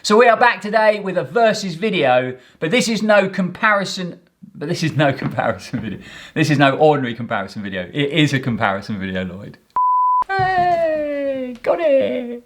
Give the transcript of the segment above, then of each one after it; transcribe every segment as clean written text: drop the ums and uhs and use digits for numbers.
So we are back today with a versus video, but this is no comparison. This is no ordinary comparison video. It is a comparison video, Lloyd. Hey, got it.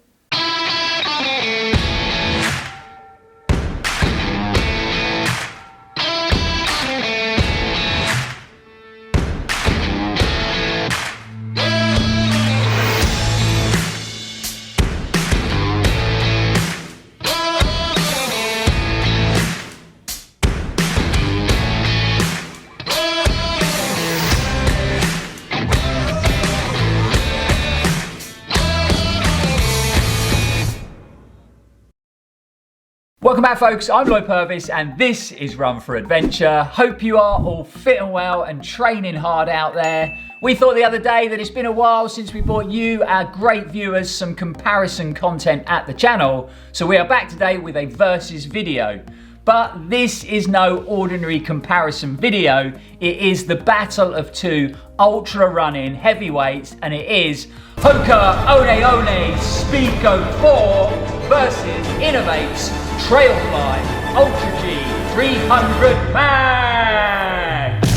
Welcome back, folks. I'm Lloyd Purvis and this is Run4Adventure. Hope you are all fit and well and training hard out there. We thought the other day that it's been a while since we brought you, our great viewers, some comparison content at the channel. So we are back today with a versus video. But this is no ordinary comparison video. It is the battle of two ultra running heavyweights, and it is Hoka One Speedgoat 4 versus inov-8's Trailfly Ultra G 300 Max.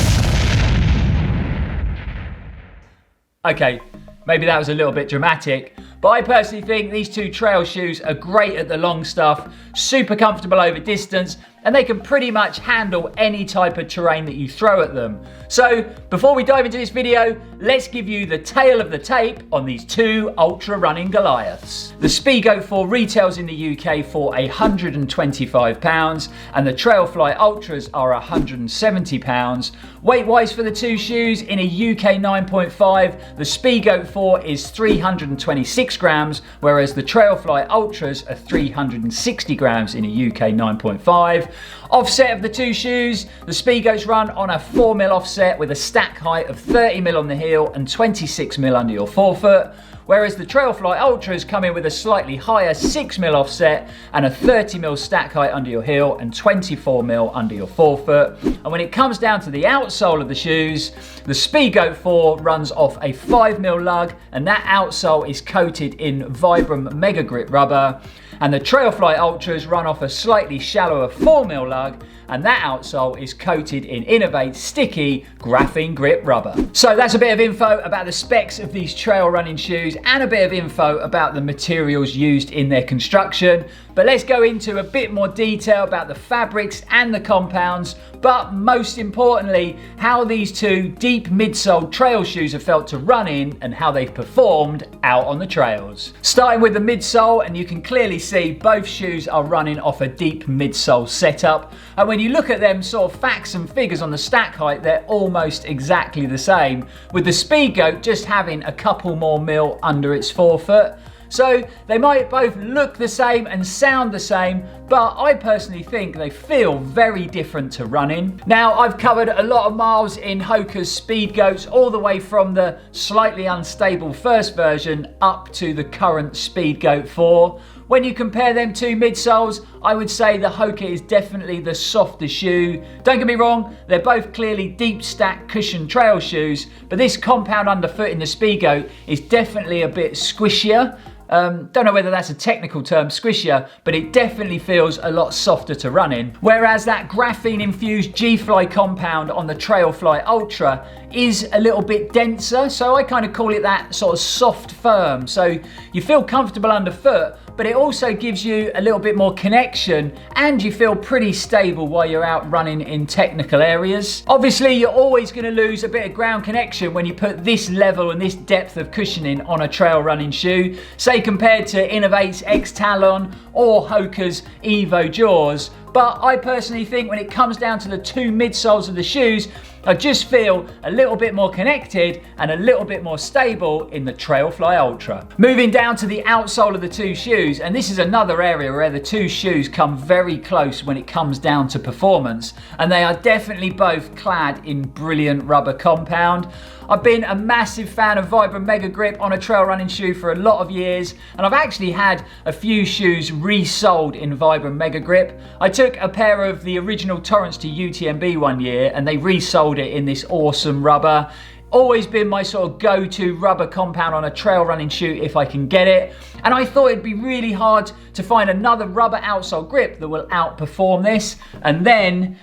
Okay, maybe that was a little bit dramatic, but I personally think these two trail shoes are great at the long stuff, super comfortable over distance, and they can pretty much handle any type of terrain that you throw at them. So before we dive into this video, let's give you the tale of the tape on these two ultra running Goliaths. The Speedgoat 4 retails in the UK for £125 and the Trailfly Ultras are £170. Weight-wise for the two shoes, in a UK 9.5, the Speedgoat 4 is 326 grams, whereas the Trailfly Ultras are 360 grams in a UK 9.5. Offset of the two shoes, the Speedgoats run on a 4mm offset with a stack height of 30mm on the heel and 26mm under your forefoot, whereas the Trailfly Ultras come in with a slightly higher 6mm offset and a 30mm stack height under your heel and 24mm under your forefoot. And when it comes down to the outsole of the shoes, the Speedgoat 4 runs off a 5mm lug, and that outsole is coated in Vibram Mega Grip rubber. And the Trailfly Ultras run off a slightly shallower 4mm lug, and that outsole is coated in inov-8 sticky graphene grip rubber. So that's a bit of info about the specs of these trail running shoes and a bit of info about the materials used in their construction. But let's go into a bit more detail about the fabrics and the compounds, but most importantly, how these two deep midsole trail shoes have felt to run in and how they've performed out on the trails. Starting with the midsole, and you can clearly see both shoes are running off a deep midsole setup. And when you look at them sort of facts and figures on the stack height, they're almost exactly the same, with the Speedgoat just having a couple more mil under its forefoot. So they might both look the same and sound the same, but I personally think they feel very different to running. Now, I've covered a lot of miles in Hoka's Speedgoats, all the way from the slightly unstable first version up to the current Speedgoat 4. When you compare them two midsoles, I would say the Hoka is definitely the softer shoe. Don't get me wrong, they're both clearly deep stack cushion trail shoes, but this compound underfoot in the Speedgoat is definitely a bit squishier. Don't know whether that's a technical term, squishier, but it definitely feels a lot softer to run in. Whereas that graphene infused G-Fly compound on the Trailfly Ultra is a little bit denser, so I kind of call it that sort of soft firm. So you feel comfortable underfoot, but it also gives you a little bit more connection and you feel pretty stable while you're out running in technical areas. Obviously, you're always going to lose a bit of ground connection when you put this level and this depth of cushioning on a trail running shoe, say compared to inov-8's X Talon or Hoka's Evo Jaws. But I personally think when it comes down to the two midsoles of the shoes, I just feel a little bit more connected and a little bit more stable in the Trailfly Ultra. Moving down to the outsole of the two shoes, and this is another area where the two shoes come very close when it comes down to performance, and they are definitely both clad in brilliant rubber compound. I've been a massive fan of Vibram Mega Grip on a trail running shoe for a lot of years, and I've actually had a few shoes resold in Vibram Mega Grip. I took a pair of the original Torrents to UTMB one year and they resold it in this awesome rubber. always been my sort of go-to rubber compound on a trail running shoe if I can get it. And I thought it'd be really hard to find another rubber outsole grip that will outperform this. And then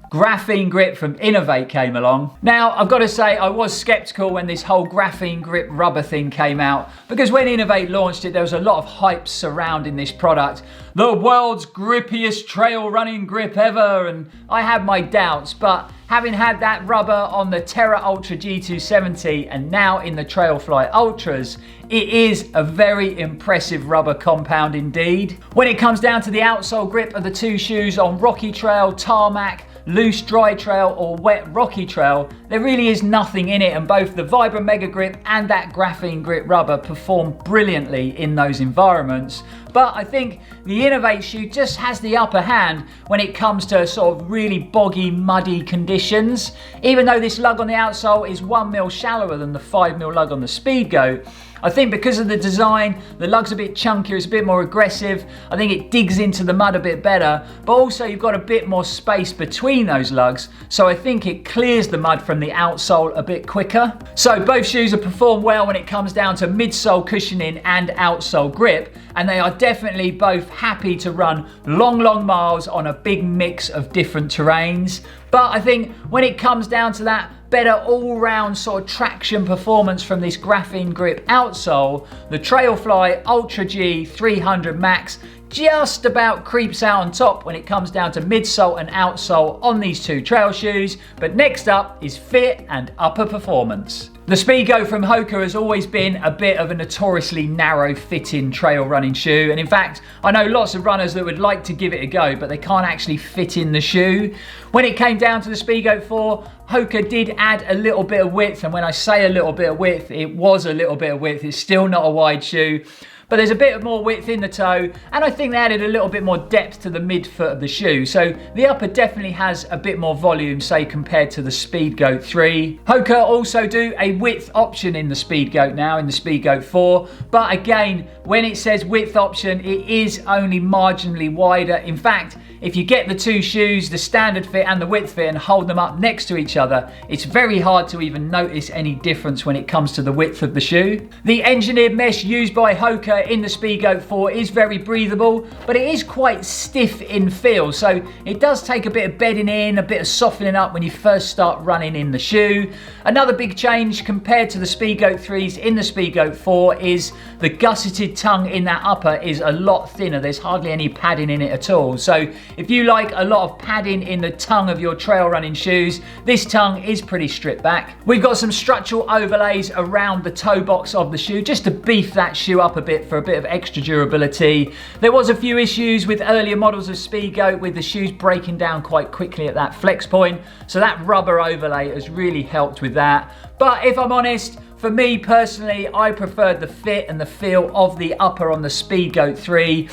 graphene grip from inov-8 came along. Now, I've got to say, I was skeptical when this whole graphene grip rubber thing came out, because when inov-8 launched it, there was a lot of hype surrounding this product. The world's grippiest trail running grip ever, and I had my doubts, but having had that rubber on the Terra Ultra G270 and now in the Trailfly Ultras, it is a very impressive rubber compound indeed. When it comes down to the outsole grip of the two shoes on rocky trail, tarmac, loose dry trail or wet rocky trail, there really is nothing in it, and both the Vibram Mega Grip and that graphene grip rubber perform brilliantly in those environments. But I think the inov-8 shoe just has the upper hand when it comes to sort of really boggy, muddy conditions. Even though this lug on the outsole is 1mm shallower than the 5mm lug on the Speedgoat, I think because of the design, the lug's a bit chunkier, it's a bit more aggressive. I think it digs into the mud a bit better, but also you've got a bit more space between those lugs, so I think it clears the mud from the outsole a bit quicker. So both shoes have performed well when it comes down to midsole cushioning and outsole grip, and they are definitely both happy to run long miles on a big mix of different terrains. But I think when it comes down to that better all-round sort of traction performance from this graphene grip outsole, the Trailfly Ultra G 300 Max just about creeps out on top when it comes down to midsole and outsole on these two trail shoes. But next up is fit and upper performance. The Speedgoat from Hoka has always been a bit of a notoriously narrow fitting trail running shoe, and in fact I know lots of runners that would like to give it a go but they can't actually fit in the shoe. When it came down to the Speedgoat 4, Hoka did add a little bit of width, and when I say a little bit of width, it was a little bit of width. It's still not a wide shoe, but there's a bit more width in the toe, and I think they added a little bit more depth to the midfoot of the shoe. So the upper definitely has a bit more volume, say, compared to the Speedgoat 3. Hoka also do a width option in the Speedgoat now, in the Speedgoat 4. But again, when it says width option, it is only marginally wider. In fact, if you get the two shoes, the standard fit and the width fit, and hold them up next to each other, it's very hard to even notice any difference when it comes to the width of the shoe. The engineered mesh used by Hoka in the Speedgoat 4 is very breathable, but it is quite stiff in feel, so it does take a bit of bedding in, a bit of softening up when you first start running in the shoe. Another big change compared to the Speedgoat 3s in the Speedgoat 4 is the gusseted tongue in that upper is a lot thinner. There's hardly any padding in it at all. So if you like a lot of padding in the tongue of your trail running shoes, this tongue is pretty stripped back. We've got some structural overlays around the toe box of the shoe just to beef that shoe up a bit for a bit of extra durability. There was a few issues with earlier models of Speedgoat with the shoes breaking down quite quickly at that flex point, so that rubber overlay has really helped with that. But if I'm honest, for me personally, I preferred the fit and the feel of the upper on the Speedgoat 3.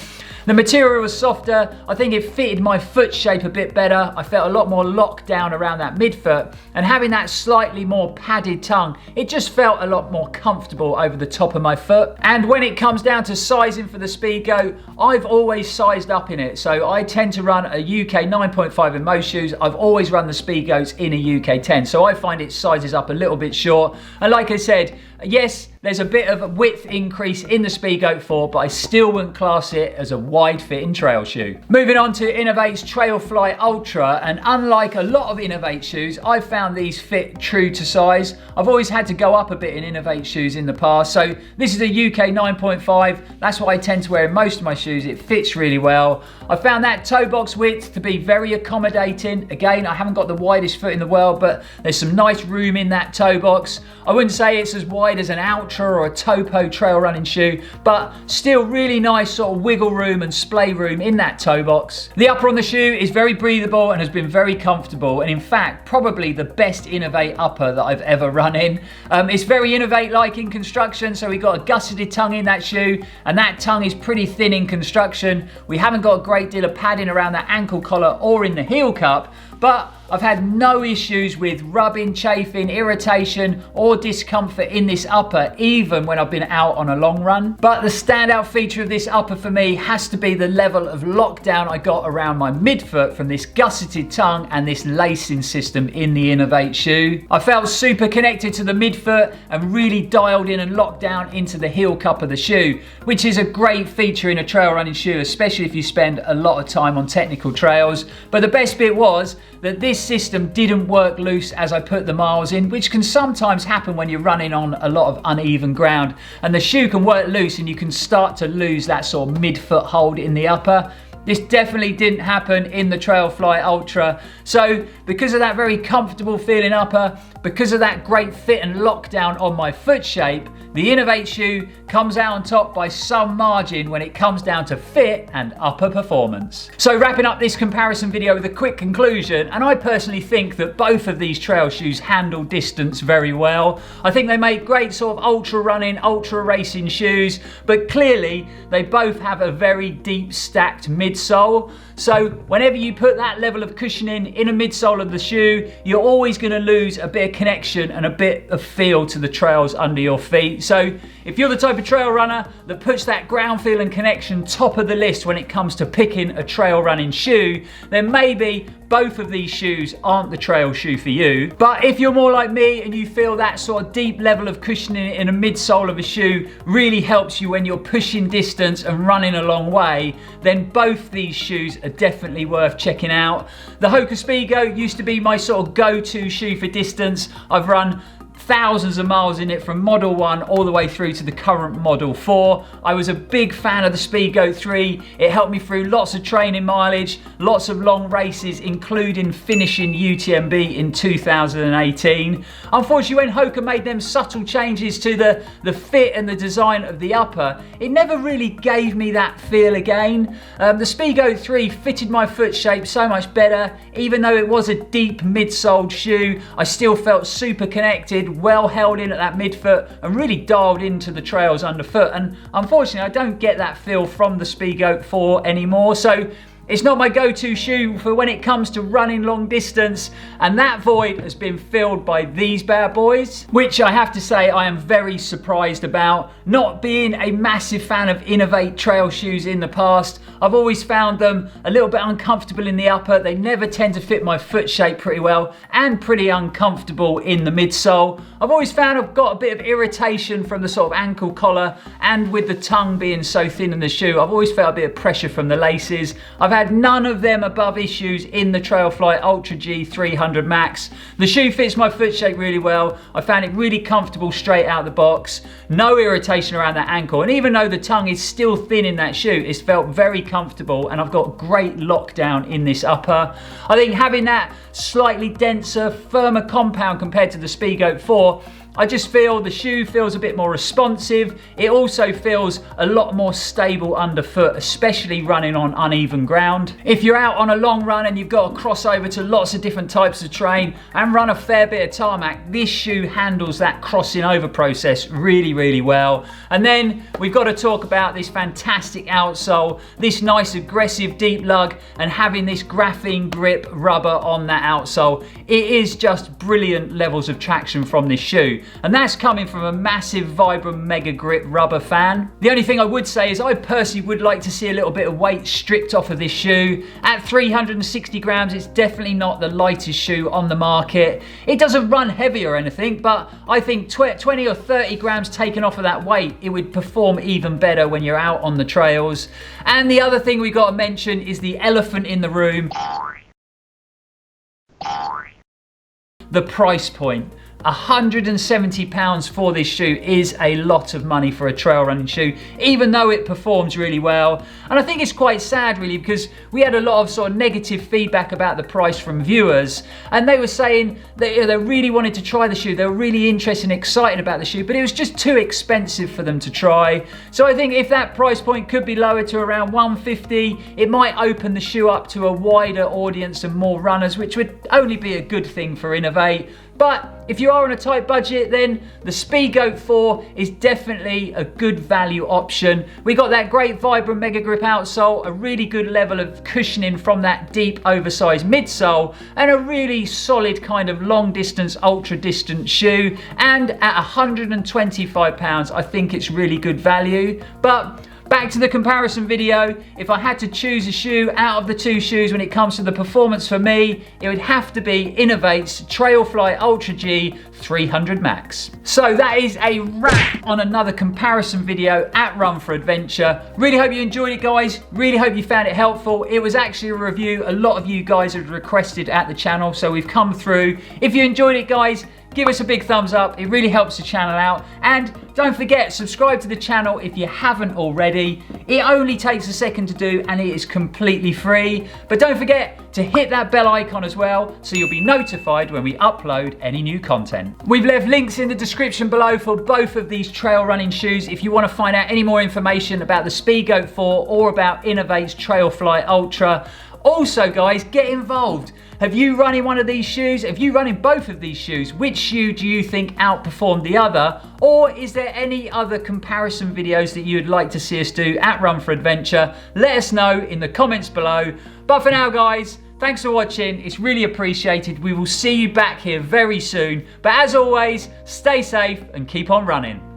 The material was softer. I think it fitted my foot shape a bit better. I felt a lot more locked down around that midfoot, and having that slightly more padded tongue, it just felt a lot more comfortable over the top of my foot. And when it comes down to sizing for the Speedgoat, I've always sized up in it. So I tend to run a UK 9.5 in most shoes. I've always run the Speedgoats in a UK 10. So I find it sizes up a little bit short. And like I said, yes, there's a bit of a width increase in the Speedgoat 4, but I still wouldn't class it as a wide fitting trail shoe. Moving on to inov-8's Trailfly Ultra, and unlike a lot of inov-8 shoes, I've found these fit true to size. I've always had to go up a bit in inov-8 shoes in the past, so this is a UK 9.5. That's what I tend to wear in most of my shoes. It fits really well. I found that toe box width to be very accommodating. Again, I haven't got the widest foot in the world, but there's some nice room in that toe box. I wouldn't say it's as wide as an Ultra or a Topo trail running shoe, but still really nice sort of wiggle room and splay room in that toe box. The upper on the shoe is very breathable and has been very comfortable, and in fact probably the best inov-8 upper that I've ever run in. It's very inov-8 like in construction, so we got a gusseted tongue in that shoe, and that tongue is pretty thin in construction. We haven't got a great deal of padding around that ankle collar or in the heel cup, but I've had no issues with rubbing, chafing, irritation or discomfort in this upper, even when I've been out on a long run. But the standout feature of this upper for me has to be the level of lockdown I got around my midfoot from this gusseted tongue and this lacing system in the inov-8 shoe. I felt super connected to the midfoot and really dialed in and locked down into the heel cup of the shoe, which is a great feature in a trail running shoe, especially if you spend a lot of time on technical trails. But the best bit was that this system didn't work loose as I put the miles in, which can sometimes happen when you're running on a lot of uneven ground, and the shoe can work loose and you can start to lose that sort of midfoot hold in the upper. This definitely didn't happen in the Trailfly Ultra. So because of that very comfortable feeling upper, because of that great fit and lockdown on my foot shape, the inov-8 shoe comes out on top by some margin when it comes down to fit and upper performance. So wrapping up this comparison video with a quick conclusion, and I personally think that both of these trail shoes handle distance very well. I think they make great sort of ultra running, ultra racing shoes, but clearly they both have a very deep stacked midsole. So whenever you put that level of cushioning in a midsole of the shoe, you're always going to lose a bit of connection and a bit of feel to the trails under your feet. So if you're the type of trail runner that puts that ground feel and connection top of the list when it comes to picking a trail running shoe, then maybe both of these shoes aren't the trail shoe for you. But if you're more like me and you feel that sort of deep level of cushioning in a midsole of a shoe really helps you when you're pushing distance and running a long way, then both these shoes are definitely worth checking out. The Hoka Speedgoat used to be my sort of go-to shoe for distance. I've run thousands of miles in it from Model 1 all the way through to the current Model 4. I was a big fan of the Speedgoat 3. It helped me through lots of training mileage, lots of long races, including finishing UTMB in 2018. Unfortunately, when Hoka made them subtle changes to the fit and the design of the upper, it never really gave me that feel again. The Speedgoat 3 fitted my foot shape so much better. Even though it was a deep midsole shoe, I still felt super connected, well held in at that midfoot and really dialed into the trails underfoot. And unfortunately, I don't get that feel from the Speedgoat 4 anymore. So it's not my go-to shoe for when it comes to running long distance, and that void has been filled by these bad boys, which I have to say I am very surprised about. Not being a massive fan of inov-8 trail shoes in the past, I've always found them a little bit uncomfortable in the upper. They never tend to fit my foot shape pretty well and pretty uncomfortable in the midsole. I've always found I've got a bit of irritation from the sort of ankle collar, and with the tongue being so thin in the shoe, I've always felt a bit of pressure from the laces. I've had none of them above issues in the Trailfly Ultra G 300 Max. The shoe fits my foot shape really well. I found it really comfortable straight out the box. No irritation around that ankle, and even though the tongue is still thin in that shoe, it's felt very comfortable, and I've got great lockdown in this upper. I think having that slightly denser, firmer compound compared to the Speedgoat 4, I just feel the shoe feels a bit more responsive. It also feels a lot more stable underfoot, especially running on uneven ground. If you're out on a long run and you've got to cross over to lots of different types of terrain and run a fair bit of tarmac, this shoe handles that crossing over process really, really well. And then we've got to talk about this fantastic outsole, this nice aggressive deep lug, and having this graphene grip rubber on that outsole. It is just brilliant levels of traction from this shoe. And that's coming from a massive Vibram Mega Grip rubber fan. The only thing I would say is I personally would like to see a little bit of weight stripped off of this shoe. At 360 grams, it's definitely not the lightest shoe on the market. It doesn't run heavy or anything, but I think 20 or 30 grams taken off of that weight, it would perform even better when you're out on the trails. And the other thing we got to mention is the elephant in the room. The price point. £170 for this shoe is a lot of money for a trail running shoe, even though it performs really well. And I think it's quite sad really, because we had a lot of sort of negative feedback about the price from viewers, and they were saying that they really wanted to try the shoe, they were really interested and excited about the shoe, but it was just too expensive for them to try. So I think if that price point could be lowered to around $150, it might open the shoe up to a wider audience and more runners, which would only be a good thing for inov-8. But if you are on a tight budget, then the Speedgoat 4 is definitely a good value option. We got that great Vibram Mega Grip outsole, a really good level of cushioning from that deep oversized midsole, and a really solid kind of long distance, ultra distance shoe. And at £125, I think it's really good value. But back to the comparison video, if I had to choose a shoe out of the two shoes when it comes to the performance for me, it would have to be inov-8's Trailfly Ultra G 300 Max. So that is a wrap on another comparison video at Run4Adventure. Really hope you enjoyed it, guys. Really hope you found it helpful. It was actually a review a lot of you guys had requested at the channel, so we've come through. If you enjoyed it, guys, give us a big thumbs up. It really helps the channel out. And don't forget, subscribe to the channel if you haven't already. It only takes a second to do and it is completely free. But don't forget to hit that bell icon as well so you'll be notified when we upload any new content. We've left links in the description below for both of these trail running shoes if you want to find out any more information about the Speedgoat 4 or about inov-8's Trailfly Ultra. Also, guys, get involved. Have you run in one of these shoes? Have you run in both of these shoes? Which shoe do you think outperformed the other? Or is there any other comparison videos that you would like to see us do at Run4Adventure? Let us know in the comments below. But for now, guys, thanks for watching. It's really appreciated. We will see you back here very soon. But as always, stay safe and keep on running.